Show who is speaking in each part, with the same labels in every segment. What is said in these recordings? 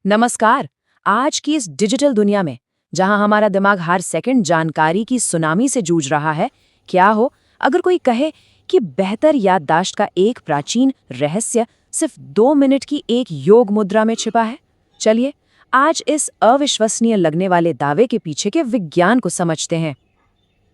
Speaker 1: नमस्कार। आज की इस डिजिटल दुनिया में जहां हमारा दिमाग हर सेकंड जानकारी की सुनामी से जूझ रहा है, क्या हो अगर कोई कहे कि बेहतर याददाश्त का एक प्राचीन रहस्य सिर्फ 2 मिनट की एक योग मुद्रा में छिपा है। चलिए आज इस अविश्वसनीय लगने वाले दावे के पीछे के विज्ञान को समझते हैं।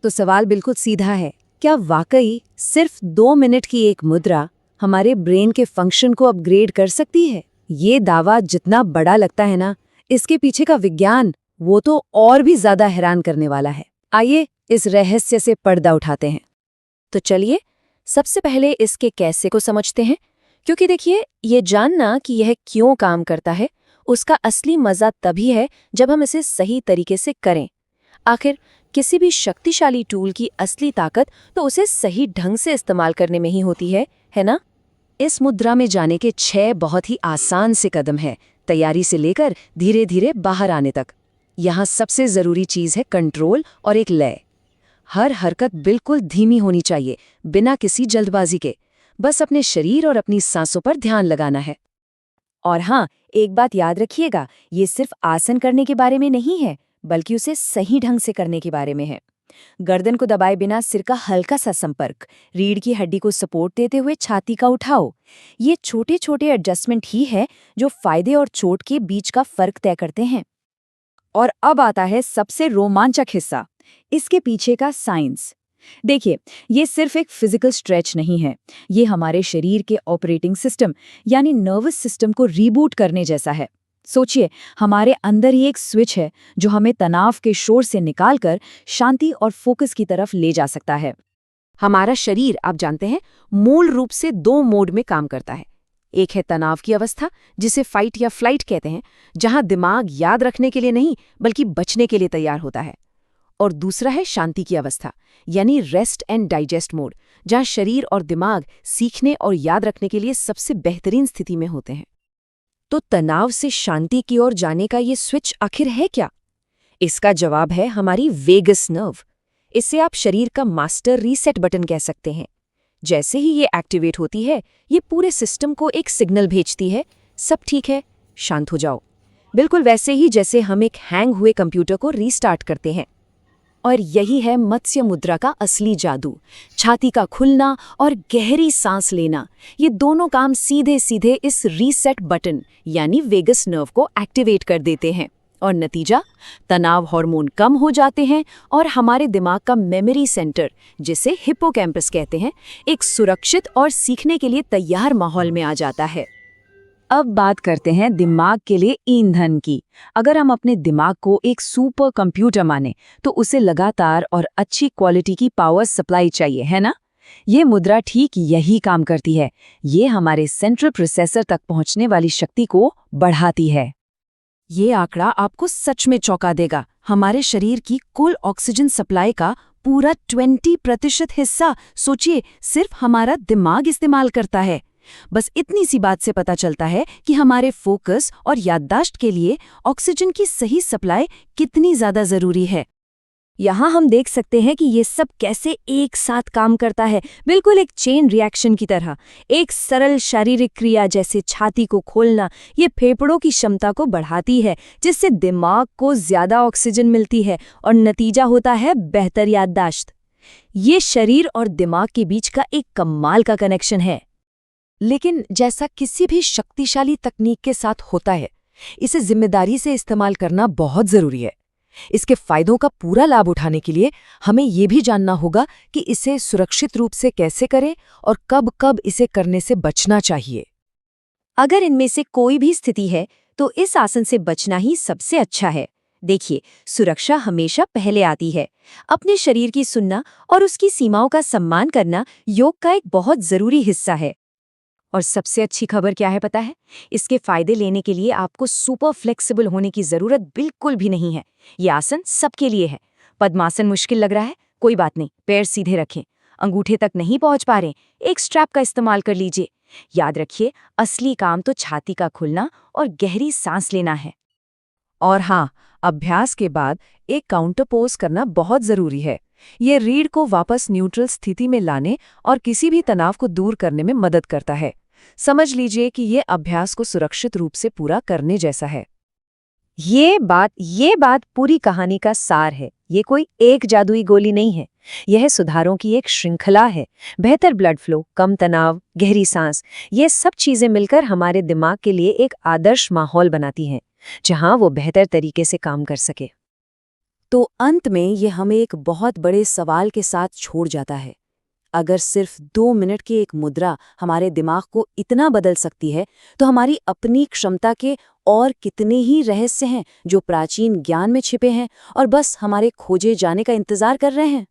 Speaker 2: तो सवाल बिल्कुल सीधा है। क्या वाकई सिर्फ 2 मिनट की एक मुद्रा हमारे ब्रेन के फंक्शन को अपग्रेड कर सकती है? ये दावा जितना बड़ा लगता है ना, इसके पीछे का विज्ञान वो तो और भी ज्यादा हैरान करने वाला है। आइए इस रहस्य से पर्दा उठाते हैं। तो चलिए सबसे पहले इसके कैसे को समझते हैं, क्योंकि देखिए ये जानना कि यह क्यों काम करता है, उसका असली मजा तभी है जब हम इसे सही तरीके से करें। आखिर किसी भी शक्तिशाली टूल की असली ताकत तो उसे सही ढंग से इस्तेमाल करने में ही होती है ना? इस मुद्रा में जाने के 6 बहुत ही आसान से कदम हैं, तैयारी से लेकर धीरे धीरे बाहर आने तक। यहाँ सबसे जरूरी चीज है कंट्रोल और एक लय। हर हरकत बिल्कुल धीमी होनी चाहिए, बिना किसी जल्दबाजी के। बस अपने शरीर और अपनी सांसों पर ध्यान लगाना है। और हाँ, एक बात याद रखिएगा, ये सिर्फ आसन करने के बारे में नहीं है, बल्कि उसे सही ढंग से करने के बारे में है। गर्दन को दबाए बिना सिर का हल्का सा संपर्क, रीढ़ की हड्डी को सपोर्ट देते हुए छाती का उठाओ। ये छोटे छोटे एडजस्टमेंट ही है जो फायदे और चोट के बीच का फर्क तय करते हैं। और अब आता है सबसे रोमांचक हिस्सा, इसके पीछे का साइंस। देखिए, ये सिर्फ एक फिजिकल स्ट्रेच नहीं है, ये हमारे शरीर के ऑपरेटिंग सिस्टम यानी नर्वस सिस्टम को रीबूट करने जैसा है। सोचिए, हमारे अंदर ही एक स्विच है जो हमें तनाव के शोर से निकालकर शांति और फोकस की तरफ ले जा सकता है। हमारा शरीर, आप जानते हैं, मूल रूप से 2 मोड में काम करता है। एक है तनाव की अवस्था, जिसे फाइट या फ्लाइट कहते हैं, जहां दिमाग याद रखने के लिए नहीं बल्कि बचने के लिए तैयार होता है। और दूसरा है शांति की अवस्था, यानी रेस्ट एंड डाइजेस्ट मोड, जहां शरीर और दिमाग सीखने और याद रखने के लिए सबसे बेहतरीन स्थिति में होते हैं। तो तनाव से शांति की ओर जाने का ये स्विच आखिर है क्या? इसका जवाब है हमारी वेगस नर्व। इसे आप शरीर का मास्टर रीसेट बटन कह सकते हैं। जैसे ही ये एक्टिवेट होती है, ये पूरे सिस्टम को एक सिग्नल भेजती है, सब ठीक है, शांत हो जाओ। बिल्कुल वैसे ही जैसे हम एक हैंग हुए कंप्यूटर को रीस्टार्ट करते हैं। और यही है मत्स्य मुद्रा का असली जादू। छाती का खुलना और गहरी सांस लेना, ये दोनों काम सीधे सीधे इस रीसेट बटन यानी वेगस नर्व को एक्टिवेट कर देते हैं। और नतीजा, तनाव हार्मोन कम हो जाते हैं और हमारे दिमाग का मेमोरी सेंटर, जिसे हिप्पोकैम्पस कहते हैं, एक सुरक्षित और सीखने के लिए तैयार माहौल में आ जाता है। अब बात करते हैं दिमाग के लिए ईंधन की। अगर हम अपने दिमाग को एक सुपर कंप्यूटर माने, तो उसे लगातार और अच्छी क्वालिटी की पावर सप्लाई चाहिए, है ना? ये मुद्रा ठीक यही काम करती है। ये हमारे सेंट्रल प्रोसेसर तक पहुंचने वाली शक्ति को बढ़ाती है। ये आंकड़ा आपको सच में चौंका देगा। हमारे शरीर की कुल ऑक्सीजन सप्लाई का पूरा 20% हिस्सा, सोचिए, सिर्फ हमारा दिमाग इस्तेमाल करता है। बस इतनी सी बात से पता चलता है कि हमारे फोकस और याददाश्त के लिए ऑक्सीजन की सही सप्लाई कितनी ज्यादा जरूरी है। यहाँ हम देख सकते हैं कि ये सब कैसे एक साथ काम करता है, बिल्कुल एक चेन रिएक्शन की तरह। एक सरल शारीरिक क्रिया जैसे छाती को खोलना, ये फेफड़ों की क्षमता को बढ़ाती है, जिससे दिमाग को ज्यादा ऑक्सीजन मिलती है और नतीजा होता है बेहतर याददाश्त। ये शरीर और दिमाग के बीच का एक कमाल का कनेक्शन है। लेकिन जैसा किसी भी शक्तिशाली तकनीक के साथ होता है, इसे जिम्मेदारी से इस्तेमाल करना बहुत जरूरी है। इसके फायदों का पूरा लाभ उठाने के लिए हमें ये भी जानना होगा कि इसे सुरक्षित रूप से कैसे करें और कब कब इसे करने से बचना चाहिए। अगर इनमें से कोई भी स्थिति है, तो इस आसन से बचना ही सबसे अच्छा है। देखिए, सुरक्षा हमेशा पहले आती है। अपने शरीर की सुनना और उसकी सीमाओं का सम्मान करना योग का एक बहुत जरूरी हिस्सा है। और सबसे अच्छी खबर क्या है पता है? इसके फायदे लेने के लिए आपको सुपर फ्लेक्सिबल होने की जरूरत बिल्कुल भी नहीं है। ये आसन सबके लिए है। पद्मासन मुश्किल लग रहा है? कोई बात नहीं, पैर सीधे रखें। अंगूठे तक नहीं पहुंच पा रहे, एक स्ट्रैप का इस्तेमाल कर लीजिए। याद रखिए, असली काम तो छाती का खुलना और गहरी सांस लेना है। और हाँ, अभ्यास के बाद एक काउंटर पोज करना बहुत जरूरी है। ये रीढ़ को वापस न्यूट्रल स्थिति में लाने और किसी भी तनाव को दूर करने में मदद करता है। समझ लीजिए कि ये अभ्यास को सुरक्षित रूप से पूरा करने जैसा है। ये बात पूरी कहानी का सार है। ये कोई एक जादुई गोली नहीं है, यह सुधारों की एक श्रृंखला है। बेहतर ब्लड फ्लो, कम तनाव, गहरी सांस, ये सब चीजें मिलकर हमारे दिमाग के लिए एक आदर्श माहौल बनाती हैं, जहां वो बेहतर तरीके से काम कर सके। तो अंत में ये हमें एक बहुत बड़े सवाल के साथ छोड़ जाता है। अगर सिर्फ 2 मिनट की एक मुद्रा हमारे दिमाग को इतना बदल सकती है, तो हमारी अपनी क्षमता के और कितने ही रहस्य हैं जो प्राचीन ज्ञान में छिपे हैं और बस हमारे खोजे जाने का इंतजार कर रहे हैं।